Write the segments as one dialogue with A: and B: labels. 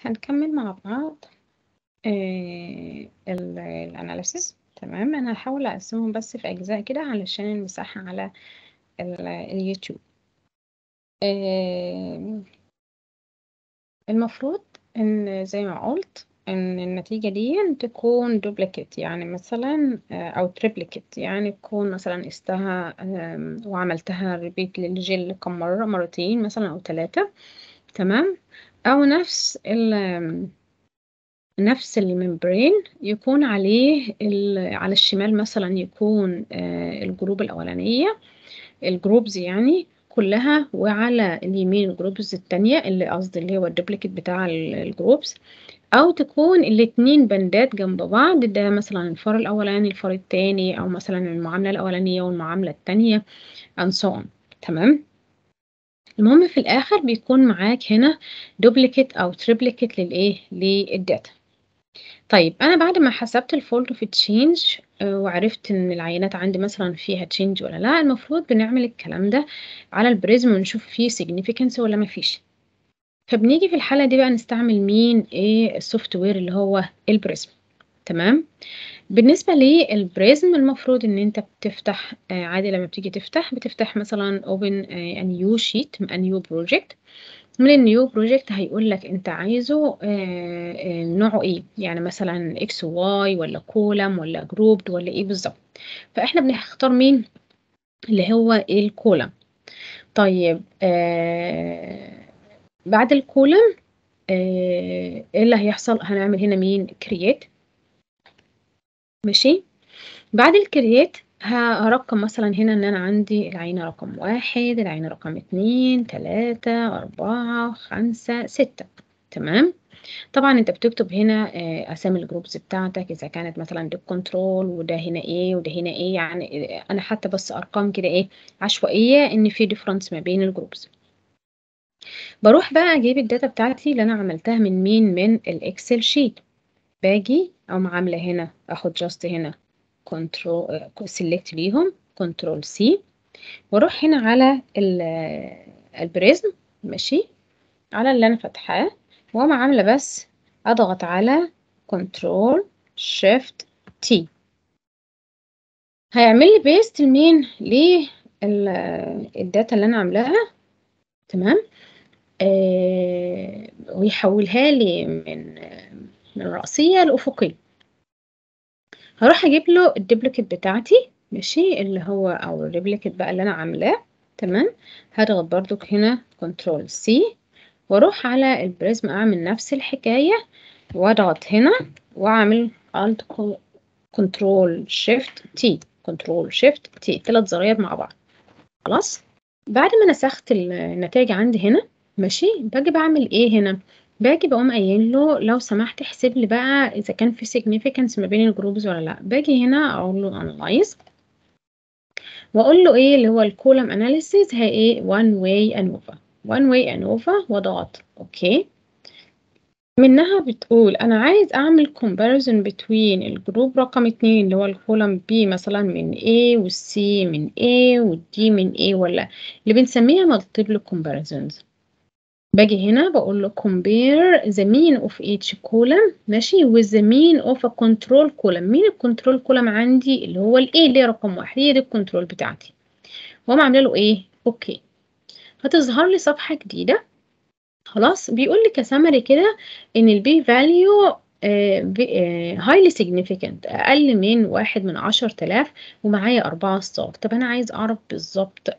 A: هنكمل مع بعض الاناليسيس. تمام، انا هحاول اقسمهم بس في اجزاء كده علشان المساحة على اليوتيوب. آه، المفروض ان زي ما قلت ان النتيجة دي تكون دوبليكيت، يعني مثلا او تريبليكيت، يعني تكون مثلا استها وعملتها ريبيت للجل كم مرة، مرتين مثلا او ثلاثة. تمام، او نفس الممبرين يكون عليه على الشمال مثلا يكون الجروب الأولانية، الجروبز يعني كلها، وعلى اليمين الجروبز التانية اللي قصدي اللي هو الدوبليكيت بتاع الجروبز، أو تكون الاتنين بندات جنب بعض، ده مثلا الفار الأولاني الفار التاني، أو مثلا المعاملة الأولانية والمعاملة التانية and so on. تمام، المهم في الآخر بيكون معاك هنا دوبليكيت أو تريبليكيت للإيه للداتا. طيب انا بعد ما حسبت الفولت اوف تشينج وعرفت ان العينات عندي مثلا فيها تشينج ولا لا، المفروض بنعمل الكلام ده على البريزم ونشوف فيه significance ولا ما فيش. فبنيجي في الحالة دي بقى نستعمل مين؟ ايه السوفت وير اللي هو البريزم. تمام، بالنسبة للبريزم المفروض ان انت بتفتح عادي، لما بتيجي تفتح بتفتح مثلا open a new sheet a new project. من النيو بروجكت هيقول لك انت عايزه نوعه ايه، يعني مثلا اكس واي ولا كولم ولا جروبد ولا ايه بالظبط. فاحنا بنختار مين؟ اللي هو الكولم. طيب بعد الكولم ايه اللي هيحصل؟ هنعمل هنا مين؟ كرييت. ماشي، بعد الكرييت هرقم مثلا هنا ان انا عندي العينة رقم 1، العينة رقم 2، 3، 4، 5، 6. تمام، طبعا انت بتكتب هنا اسامي الجروبز بتاعتك، اذا كانت مثلا دي كنترول وده هنا ايه وده هنا ايه، يعني انا حتى بس ارقام كده ايه عشوائيه ان في ديفرنس ما بين الجروبز. بروح بقى اجيب الداتا بتاعتي اللي انا عملتها من مين؟ من الاكسل شيت. باجي او عامله هنا اخد جاست هنا كنترول سيلكت ليهم كنترول سي، واروح هنا على البريزم. ماشي، على اللي انا فاتحاه، واقوم عامله بس اضغط على كنترول شيفت تي، هيعمل لي بيست لمين؟ الداتا اللي انا عاملاها. تمام، ويحولها لي من الرأسية لأفقية. هروح اجيب له الدوبليكيت بتاعتي، ماشي، اللي هو او الريبليكيت بقى اللي انا عاملاه. تمام، هضغط برضو هنا كنترول سي، واروح على البريزم اعمل نفس الحكاية، واضغط هنا واعمل الت كنترول شيفت تي، كنترول شيفت تي، 3 زراير مع بعض. خلاص، بعد ما نسخت النتائج عندي هنا، ماشي، باجي بعمل ايه هنا؟ باجي بقوم قايل له لو سمحت احسب لي بقى اذا كان في significance ما بين الجروبز ولا لا. باجي هنا اقول له analyze، واقول له ايه اللي هو الكولم اناليسيز هي ايه؟ one way ANOVA، one way ANOVA، واضغط اوكي. منها بتقول انا عايز اعمل comparison between الجروب رقم 2 اللي هو الكولم B مثلا من A، والسي من A، والدي من A، ولا اللي بنسميها multiple comparisons. باجي هنا بقول له compare the mean of each column، ماشي، with the mean of a control column. مين الكنترول كولم عندي؟ اللي هو ال A اللي هي رقم 1، هي دي الكنترول بتاعتي. واقوم عامله له ايه؟ اوكي. هتظهر لي صفحة جديدة. خلاص، بيقول لي كسمري كده ان البي فاليو highly significant، اقل من 1/10,000، ومعايا 4 ستار. طب انا عايز اعرف بالظبط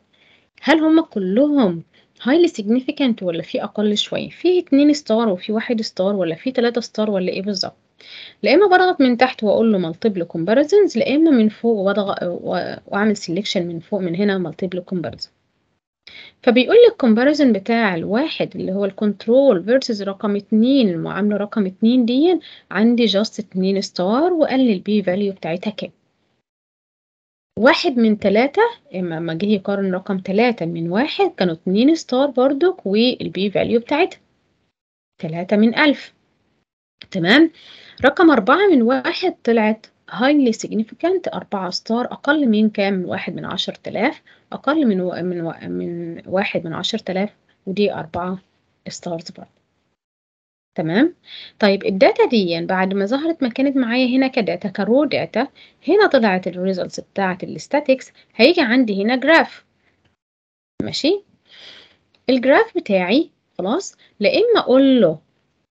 A: هل هم كلهم highly significant ولا في اقل شويه، في 2 ستار وفي 1 ستار، ولا في 3 ستار، ولا ايه بالظبط؟ لا اما بضغط من تحت واقول له multiple comparisons، لا اما من فوق وبضغط واعمل selection من فوق من هنا multiple comparisons. فبيقول لي الكومباريزن بتاع الواحد اللي هو الكنترول فيرسز رقم 2، المعاملة رقم 2 دي عندي جاست 2 ستار، وقال لي البي فاليو بتاعتها كام؟ 1/3. اما جه يقارن رقم 3 من 1 كانوا 2 ستار برضك، والبي فاليو بتاعتها 3/1000. تمام، رقم 4/1 طلعت highly significant، 4 ستار، أقل من كام؟ من 1/10,000، أقل من 1/10,000، ودي 4 ستارز برضه. تمام. طيب الداتا دي بعد ما ظهرت ما كانت معايا هنا كداتا كرو داتا، هنا طلعت الريزلتس بتاعت الاستاتيكس، هيجي عندي هنا جراف. ماشي. الجراف بتاعي خلاص، لا اما اقول له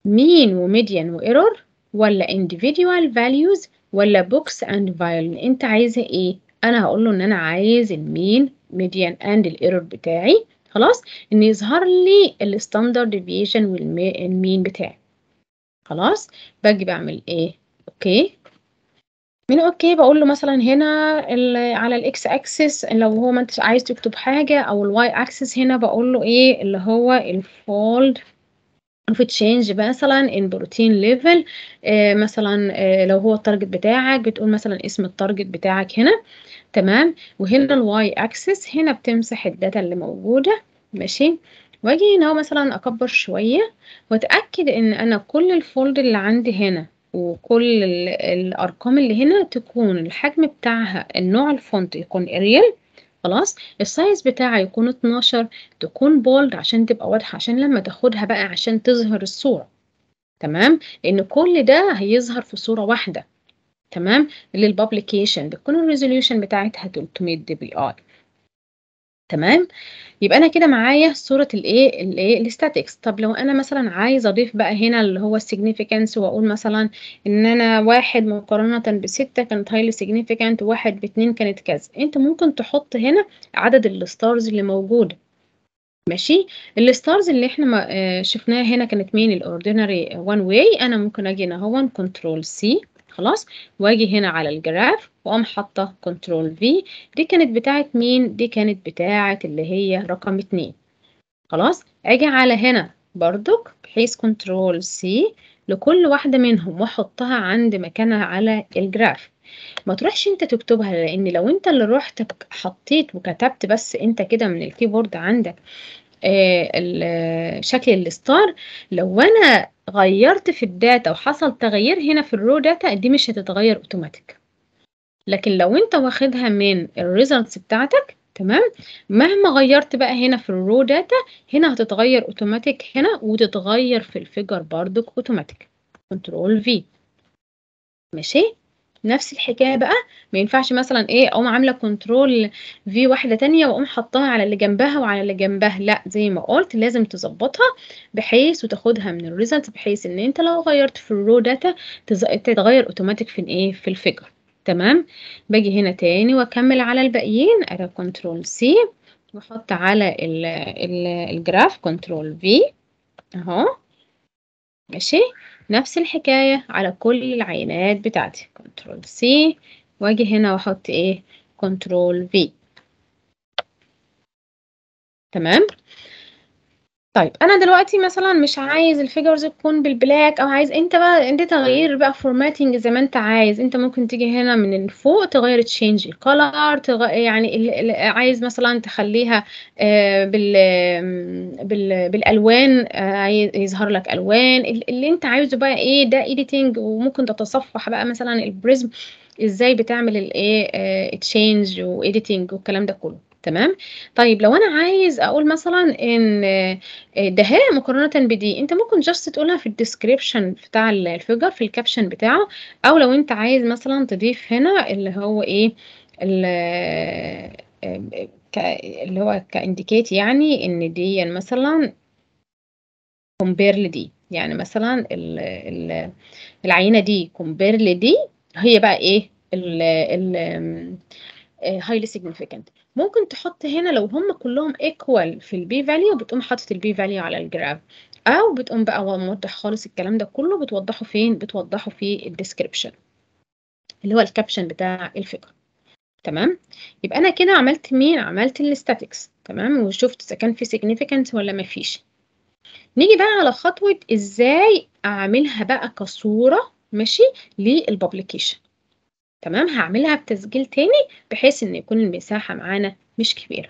A: مين وميديان وايرور، ولا individual values، ولا بوكس اند فايل، انت عايزه ايه؟ انا هقول له ان انا عايز المين ميديان اند الايرور بتاعي، خلاص، ان يظهر لي الستاندرد ديفيشن والمين بتاعي. خلاص. باجي بعمل ايه؟ اوكي. من اوكي بقول له مثلا هنا على الاكس اكسس لو هو ما انت عايز تكتب حاجه، او الواي اكسس هنا بقول له ايه اللي هو الفولد في تشينج مثلا ان بروتين ليفل. مثلا لو هو التارجت بتاعك بتقول مثلا اسم التارجت بتاعك هنا. تمام. وهنا الواي اكسس هنا بتمسح الداتا اللي موجوده. ماشي. واجي هنا مثلا اكبر شويه واتاكد ان انا كل الفولد اللي عندي هنا وكل الارقام اللي هنا تكون الحجم بتاعها النوع الفونت يكون اريال. خلاص. السايز بتاعها يكون 12، تكون بولد عشان تبقى واضحة، عشان لما تاخدها بقى عشان تظهر الصورة. تمام. لأن كل ده هيظهر في صورة واحدة. تمام. للبابليكيشن بتكون الريزوليوشن بتاعتها 300 دي بي اي. تمام. يبقى انا كده معايا صوره الايه الستاتيكس. طب لو انا مثلا عايز اضيف بقى هنا اللي هو السيجنيفيكانس، واقول مثلا ان انا 1 مقارنه ب6 كانت هايلي سيجنيفيكانت، 1 ب2 كانت كذا، انت ممكن تحط هنا عدد الستارز اللي موجوده. ماشي. الستارز اللي احنا ما شفناها هنا كانت مين؟ الاوردينري وان واي. انا ممكن اجي هنا هو كنترول سي، خلاص، واجي هنا على الجراف واقوم حاطه كنترول في. دي كانت بتاعت مين؟ دي كانت بتاعت اللي هي رقم 2. خلاص. اجي على هنا برضك بحيث كنترول سي لكل واحدة منهم واحطها عند مكانها على الجراف. ما تروحش انت تكتبها، لان لو انت اللي رحت حطيت وكتبت بس انت كده من الكيبورد عندك شكل الستار، لو انا غيرت في الداتا وحصل تغيير هنا في الرو داتا دي مش هتتغير اوتوماتيك. لكن لو انت واخدها من الريزلتس بتاعتك، تمام، مهما غيرت بقى هنا في الرو داتا هنا هتتغير اوتوماتيك هنا، وتتغير في الفيجر برضك اوتوماتيك. كنترول في. ماشي. نفس الحكايه بقى. ما ينفعش مثلا ايه اقوم عامله كنترول في واحده تانية واقوم حطها على اللي جنبها وعلى اللي جنبها، لا، زي ما قلت لازم تظبطها بحيث وتاخدها من الريزلت، بحيث ان انت لو غيرت في الرو داتا تتغير اوتوماتيك في الايه في الفيجر. تمام. باجي هنا تاني واكمل على الباقيين، ادي كنترول سي واحط على الجراف كنترول في اهو. ماشي. نفس الحكاية على كل العينات بتاعتي، كنترول سي واجي هنا واحط ايه؟ كنترول في. تمام. طيب انا دلوقتي مثلا مش عايز الفيجرز تكون بالبلاك، او عايز انت بقى انت تغيير بقى فورماتنج زي ما انت عايز. انت ممكن تيجي هنا من فوق تغير تشينج الكولر، يعني عايز مثلا تخليها بالالوان، يظهر لك الوان اللي انت عايزه بقى ايه ده ايديتنج. وممكن تتصفح بقى مثلا البريزم ازاي بتعمل الايه تشينج وايديتنج والكلام ده كله. تمام. طيب لو انا عايز اقول مثلا ان ده هي مقارنة بدي، انت ممكن جاست تقولها في الديسكريبشن بتاع الفيجر في الكابشن بتاعه. او لو انت عايز مثلا تضيف هنا اللي هو ايه اللي هو كانديكيت، يعني ان دي مثلا كومبير لدي، يعني مثلا العينة دي كومبير لدي، هي بقى ايه highly significant. ممكن تحط هنا لو هم كلهم equal في البي فاليو بتقوم حاطط البي فاليو على الجراف، او بتقوم بقى موضح خالص الكلام ده كله بتوضحه فين؟ بتوضحه في الديسكريبشن اللي هو الكابشن بتاع الفكرة. تمام. يبقى انا كده عملت مين؟ عملت الستاتكس. تمام. وشفت اذا كان في significant ولا ما فيش. نيجي بقى على خطوة ازاي اعملها بقى كصورة، ماشي، للبابليكيشن. تمام. هعملها بتسجيل تاني بحيث ان يكون المساحة معانا مش كبيرة.